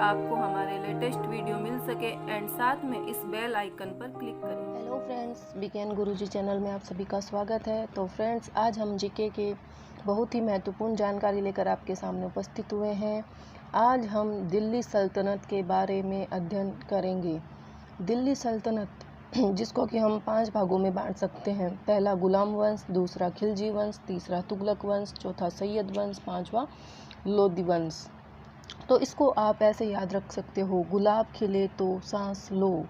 आपको हमारे latest video मिल सके एंड साथ में इस बेल आइकन पर क्लिक करें। हेलो फ्रेंड्स, बीकेएन गुरुजी चैनल में आप सभी का स्वागत है। तो फ्रेंड्स, आज हम जीके के बहुत ही महत्वपूर्ण जानकारी लेकर आपके सामने उपस्थित हुए हैं। आज हम दिल्ली सल्तनत के बारे में अध्ययन करेंगे। दिल्ली सल्तनत जिसको कि हम 5 भागों में बांट सकते हैं। पहला गुलाम वंश, दूसरा खिलजी वंश, तीसरा तुगलक वंश, चौथा सैयद वंश, पांचवा लोदी वंश। तो इसको आप ऐसे याद रख सकते हो, गुलाब खिले तो सांस लो,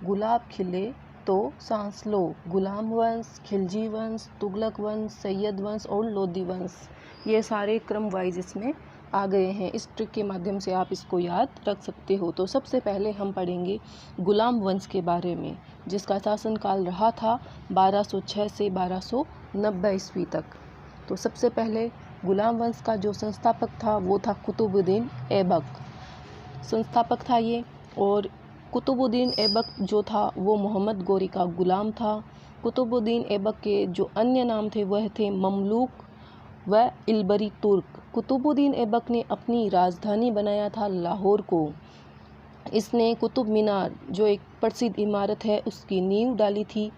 गुलाब खिले तो सांस लो। गुलाम वंश, खिलजी वंश, तुगलक वंश, सैयद वंश और लोदी वंश, ये सारे क्रम वाइज इसमें आ गए हैं। इस ट्रिक के माध्यम से आप इसको याद रख सकते हो। तो सबसे पहले हम पढ़ेंगे गुलाम वंश के बारे में, जिसका शासनकाल रहा था 1206 से 1290 ईस्वी तक। तो सबसे पहले गुलाम वंश का जो संस्थापक था वो था कुतुबुद्दीन ऐबक, संस्थापक था ये। और कुतुबुद्दीन ऐबक जो था वो मोहम्मद गोरी का गुलाम था। कुतुबुद्दीन ऐबक के जो अन्य नाम थे वह थे ममलूक व इल्बरी तुर्क। कुतुबुद्दीन ऐबक ने अपनी राजधानी बनाया था लाहौर को। इसने कुतुब मीनार जो एक प्रसिद्ध इमारत है उसकी नींव डाली थी,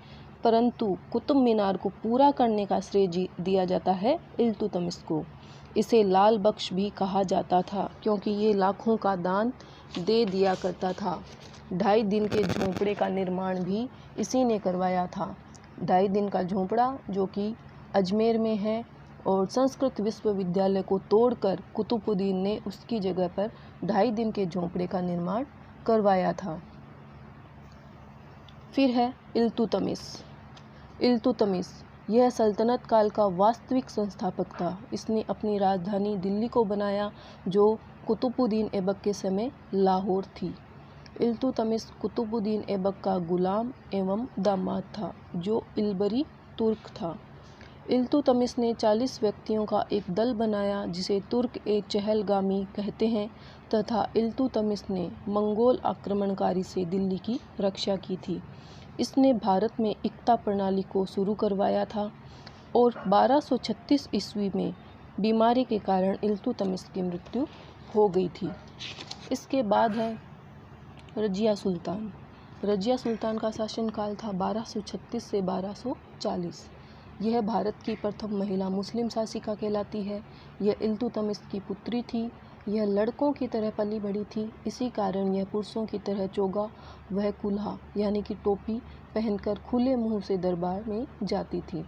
परंतु कुतुब मीनार को पूरा करने का श्रेय दिया जाता है इल्तुतमिश को। इसे लाल बख्श भी कहा जाता था क्योंकि ये लाखों का दान दे दिया करता था। 2.5 दिन के झोंपड़े का निर्माण भी इसी ने करवाया था। 2.5 दिन का झोंपड़ा जो कि अजमेर में है, और संस्कृत विश्वविद्यालय को तोड़कर कुतुबुद्दीन ने उसकी जगह पर 2.5 दिन के झोंपड़े का निर्माण करवाया था। फिर है इल्तुतमिश। इल्तुतमिश यह सल्तनत काल का वास्तविक संस्थापक था। इसने अपनी राजधानी दिल्ली को बनाया जो कुतुबुद्दीन ऐबक के समय लाहौर थी। इल्तुतमिश कुतुबुद्दीन ऐबक का गुलाम एवं दामाद था जो इल्बरी तुर्क था। इल्तुतमिश ने 40 व्यक्तियों का एक दल बनाया जिसे तुर्क-ए-चहलगामी कहते हैं, तथा इल्तुतमिश ने मंगोल आक्रमणकारी से दिल्ली की रक्षा की थी। इसने भारत में इक्ता प्रणाली को शुरू करवाया था और 1236 ईस्वी में बीमारी के कारण इल्तुतमिश की मृत्यु हो गई थी। इसके बाद है रजिया सुल्तान। रजिया सुल्तान का शासनकाल था 1236 से 1240। यह भारत की प्रथम महिला मुस्लिम शासिका कहलाती है। यह इल्तुतमिश की पुत्री थी। यह लड़कों की तरह पली बढ़ी थी, इसी कारण यह पुरुषों की तरह चोगा वह कुल्हा यानी कि टोपी पहनकर खुले मुंह से दरबार में जाती थी।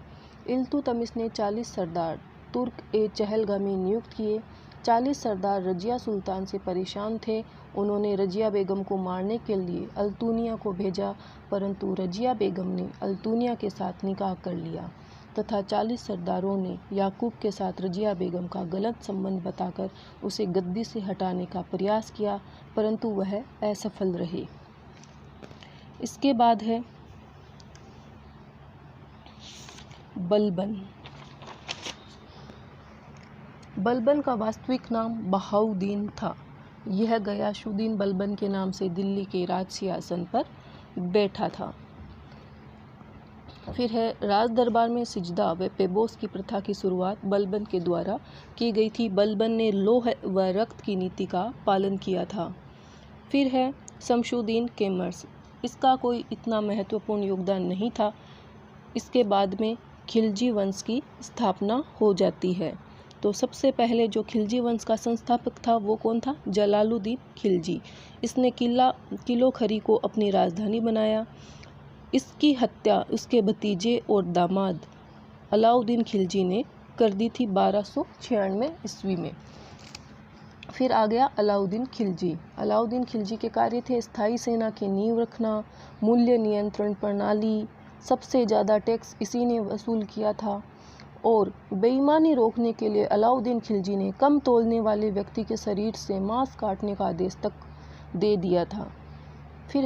इल्तुतमिश ने 40 सरदार तुर्क-ए-चहलगामी नियुक्त किए। 40 सरदार रजिया सुल्तान से परेशान थे। उन्होंने रजिया बेगम को मारने के लिए अल्तुनिया को भेजा, परंतु रजिया बेगम ने अल्तुनिया के साथ निकाह कर लिया तथा 40 सरदारों ने याकूब के साथ रजिया बेगम का गलत संबंध बताकर उसे गद्दी से हटाने का प्रयास किया, परंतु वह असफल रहे। इसके बाद है बलबन। बलबन का वास्तविक नाम बहाउद्दीन था। यह गयासुद्दीन बलबन के नाम से दिल्ली के राज सिंहासन पर बैठा था। फिर है राज दरबार में सिजदा व पेबोस की प्रथा की शुरुआत बलबन के द्वारा की गई थी। बलबन ने लौह व रक्त की नीति का पालन किया था। फिर है शमशुद्दीन केमर्स। इसका कोई इतना महत्वपूर्ण योगदान नहीं था। इसके बाद में खिलजी वंश की स्थापना हो जाती है। तो सबसे पहले जो खिलजी वंश का संस्थापक था वो कौन था? जलालुद्दीन खिलजी। इसने किलोखरी को अपनी राजधानी बनाया। इसकी हत्या उसके भतीजे और दामाद अलाउद्दीन खिलजी ने कर दी थी 1296 ईस्वी में। फिर आ गया अलाउद्दीन खिलजी। अलाउद्दीन खिलजी के कार्य थे स्थायी सेना की नींव रखना, मूल्य नियंत्रण प्रणाली, सबसे ज़्यादा टैक्स इसी ने वसूल किया था, और बेईमानी रोकने के लिए अलाउद्दीन खिलजी ने कम तोलने वाले व्यक्ति के शरीर से मांस काटने का आदेश तक दे दिया था। फिर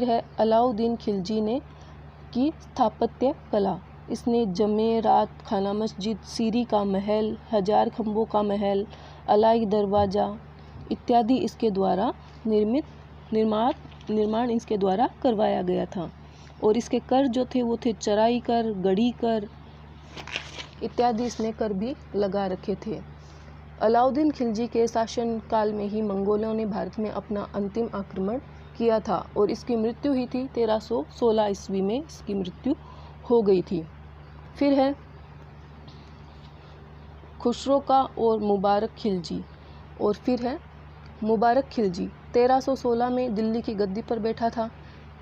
है अलाउद्दीन खिलजी ने की स्थापत्य कला। इसने जमेरात खाना मस्जिद, सीरी का महल, 1000 खम्भों का महल, अलाई दरवाज़ा इत्यादि इसके द्वारा निर्माण इसके द्वारा करवाया गया था। और इसके कर जो थे वो थे चराई कर, गढ़ी कर इत्यादि इसने कर भी लगा रखे थे। अलाउद्दीन खिलजी के शासनकाल में ही मंगोलों ने भारत में अपना अंतिम आक्रमण किया था और इसकी मृत्यु हुई थी 1316 ईस्वी में इसकी मृत्यु हो गई थी। फिर है खुसरो का और मुबारक खिलजी। और फिर है मुबारक खिलजी 1316 में दिल्ली की गद्दी पर बैठा था।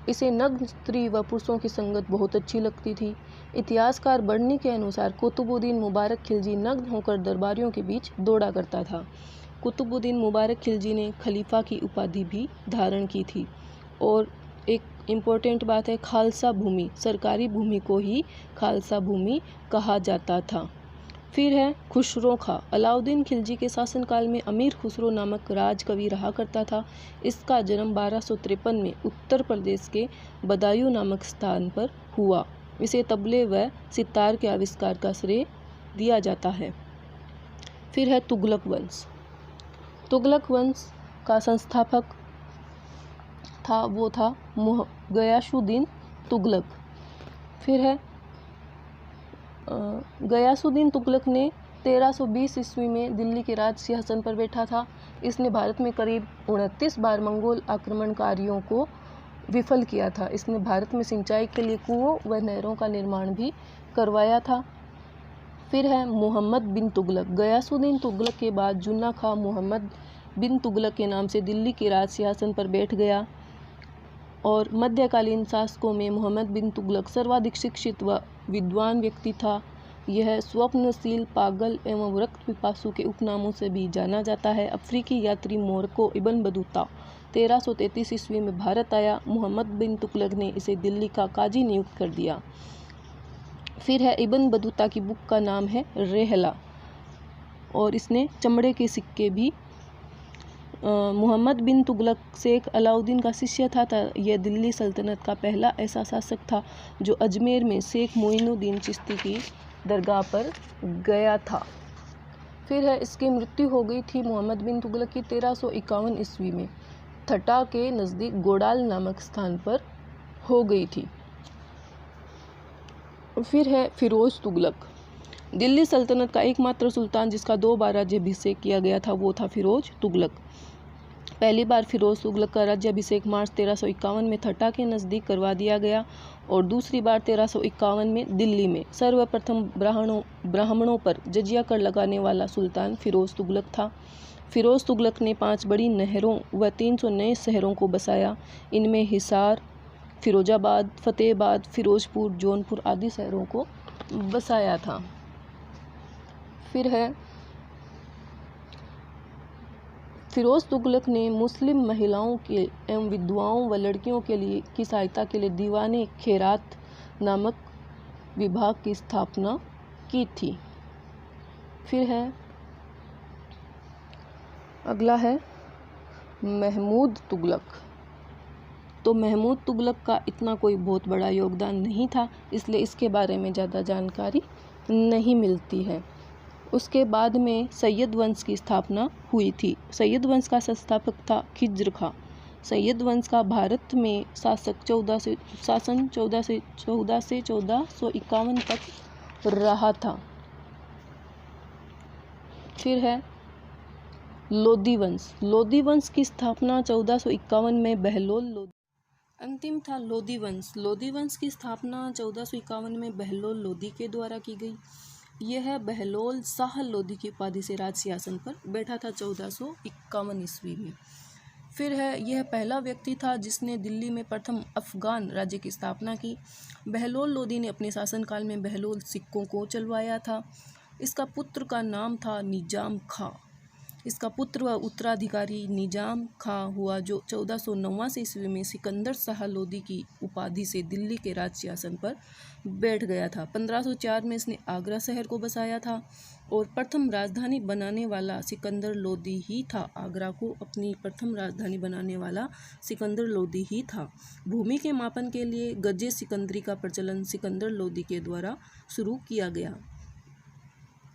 इसे नग्न स्त्री व पुरुषों की संगत बहुत अच्छी लगती थी। इतिहासकार बर्नी के अनुसार कुतुबुद्दीन मुबारक खिलजी नग्न होकर दरबारियों के बीच दौड़ा करता था। कुतुबुद्दीन मुबारक खिलजी ने खलीफा की उपाधि भी धारण की थी। और एक इम्पोर्टेंट बात है, खालसा भूमि, सरकारी भूमि को ही खालसा भूमि कहा जाता था। फिर है खुसरो खां। अलाउद्दीन खिलजी के शासनकाल में अमीर खुसरो नामक राजकवि रहा करता था। इसका जन्म 1253 में उत्तर प्रदेश के बदायूं नामक स्थान पर हुआ। इसे तबले व सितार के आविष्कार का श्रेय दिया जाता है। फिर है तुगलक वंश। तुगलक वंश का संस्थापक वो था गयासुद्दीन तुगलक। फिर है गयासुद्दीन तुगलक ने 1320 ईस्वी में दिल्ली के राज सिंहासन पर बैठा था। इसने भारत में करीब 29 बार मंगोल आक्रमणकारियों को विफल किया था। इसने भारत में सिंचाई के लिए कुओं व नहरों का निर्माण भी करवाया था। फिर है मोहम्मद बिन तुगलक। गयासुद्दीन तुगलक के बाद जुन्ना खां मोहम्मद बिन तुगलक के नाम से दिल्ली के राज सिंहासन पर बैठ गया। और मध्यकालीन शासकों में मोहम्मद बिन तुगलक सर्वाधिक शिक्षित व विद्वान व्यक्ति था। यह स्वप्नशील, पागल एवं रक्त पिपासु के उपनामों से भी जाना जाता है। अफ्रीकी यात्री मोरक्को इब्न बतूता 1333 ईस्वी में भारत आया। मोहम्मद बिन तुगलक ने इसे दिल्ली का काजी नियुक्त कर दिया। फिर है इब्न बतूता की बुक का नाम है रेहला और इसने चमड़े के सिक्के भी मोहम्मद बिन तुगलक शेख अलाउद्दीन का शिष्य था। यह दिल्ली सल्तनत का पहला ऐसा शासक था जो अजमेर में शेख मोइनुद्दीन चिश्ती की दरगाह पर गया था। फिर है इसकी मृत्यु हो गई थी मोहम्मद बिन तुगलक की 1351 ईस्वी में थटा के नज़दीक गोडाल नामक स्थान पर हो गई थी। फिर है फिरोज तुगलक। दिल्ली सल्तनत का एकमात्र सुल्तान जिसका 2 बार राज्याभिषेक किया गया था वो था फिरोज तुगलक। पहली बार फिरोज तुगलक का राज्याभिषेक मार्च 1351 में थटा के नज़दीक करवा दिया गया और दूसरी बार 1351 में दिल्ली में। सर्वप्रथम ब्राह्मणों पर जजिया कर लगाने वाला सुल्तान फिरोज तुगलक था। फिरोज तुगलक ने 5 बड़ी नहरों व 300 नए शहरों को बसाया। इनमें हिसार, फिरोजाबाद, फतेहाबाद, फिरोजपुर, जौनपुर आदि शहरों को बसाया था। फिर है फिरोज तुगलक ने मुस्लिम महिलाओं के एवं विधवाओं व लड़कियों के लिए की सहायता के लिए दीवाने खैरात नामक विभाग की स्थापना की थी। फिर है अगला है महमूद तुगलक। तो महमूद तुगलक का इतना कोई बहुत बड़ा योगदान नहीं था, इसलिए इसके बारे में ज़्यादा जानकारी नहीं मिलती है। उसके बाद में सैयद वंश की स्थापना हुई थी। सैयद वंश का संस्थापक था खिज्र खां। सैयद वंश का भारत में शासन 14 से 1451 तक रहा था। फिर है लोदी वंश। लोदी वंश की स्थापना 1451 में बहलोल लोदी। अंतिम था लोदी वंश। लोदी वंश की स्थापना 1451 में बहलोल लोदी के द्वारा की गई। यह बहलोल शाह लोदी की उपाधि से राज सिंहासन पर बैठा था 1451 ईस्वी में। फिर है यह पहला व्यक्ति था जिसने दिल्ली में प्रथम अफगान राज्य की स्थापना की। बहलोल लोदी ने अपने शासनकाल में बहलोल सिक्कों को चलवाया था। इसका पुत्र का नाम था निजाम खां। इसका पुत्र व उत्तराधिकारी निजाम खां हुआ जो 1489 ईस्वी में सिकंदर शाह लोदी की उपाधि से दिल्ली के राज सिंहासन पर बैठ गया था। 1504 में इसने आगरा शहर को बसाया था और प्रथम राजधानी बनाने वाला सिकंदर लोदी ही था। आगरा को अपनी प्रथम राजधानी बनाने वाला सिकंदर लोदी ही था। भूमि के मापन के लिए गजे सिकंदरी का प्रचलन सिकंदर लोदी के द्वारा शुरू किया गया।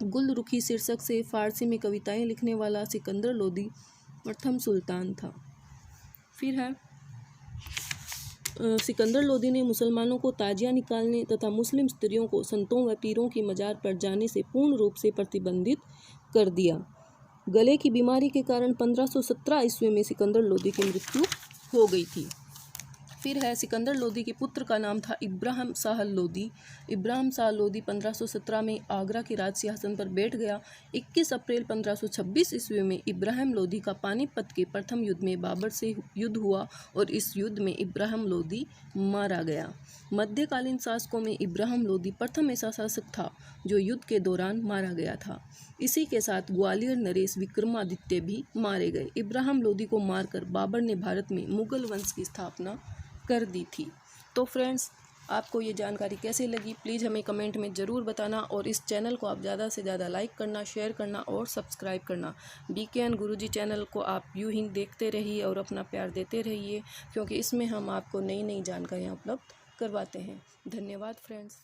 गुल रुखी शीर्षक से फारसी में कविताएं लिखने वाला सिकंदर लोदी प्रथम सुल्तान था। फिर है सिकंदर लोदी ने मुसलमानों को ताजिया निकालने तथा मुस्लिम स्त्रियों को संतों व पीरों की मजार पर जाने से पूर्ण रूप से प्रतिबंधित कर दिया। गले की बीमारी के कारण 1517 ईस्वी में सिकंदर लोदी की मृत्यु हो गई थी। फिर है सिकंदर लोदी के पुत्र का नाम था इब्राहिम शाह लोदी। इब्राहिम शाह लोदी 1517 में आगरा के राज सिंहासन पर बैठ गया। 21 अप्रैल 1526 ईस्वी में इब्राहिम लोदी का पानीपत के प्रथम युद्ध में बाबर से युद्ध हुआ और इस युद्ध में इब्राहिम लोदी मारा गया। मध्यकालीन शासकों में इब्राहिम लोदी प्रथम ऐसा शासक था जो युद्ध के दौरान मारा गया था। इसी के साथ ग्वालियर नरेश विक्रमादित्य भी मारे गए। इब्राहिम लोदी को मारकर बाबर ने भारत में मुगल वंश की स्थापना कर दी थी। तो फ्रेंड्स, आपको ये जानकारी कैसे लगी प्लीज़ हमें कमेंट में ज़रूर बताना और इस चैनल को आप ज़्यादा से ज़्यादा लाइक करना, शेयर करना और सब्सक्राइब करना। BKN गुरुजी चैनल को आप यूं ही देखते रहिए और अपना प्यार देते रहिए, क्योंकि इसमें हम आपको नई नई जानकारियाँ उपलब्ध करवाते हैं। धन्यवाद फ्रेंड्स।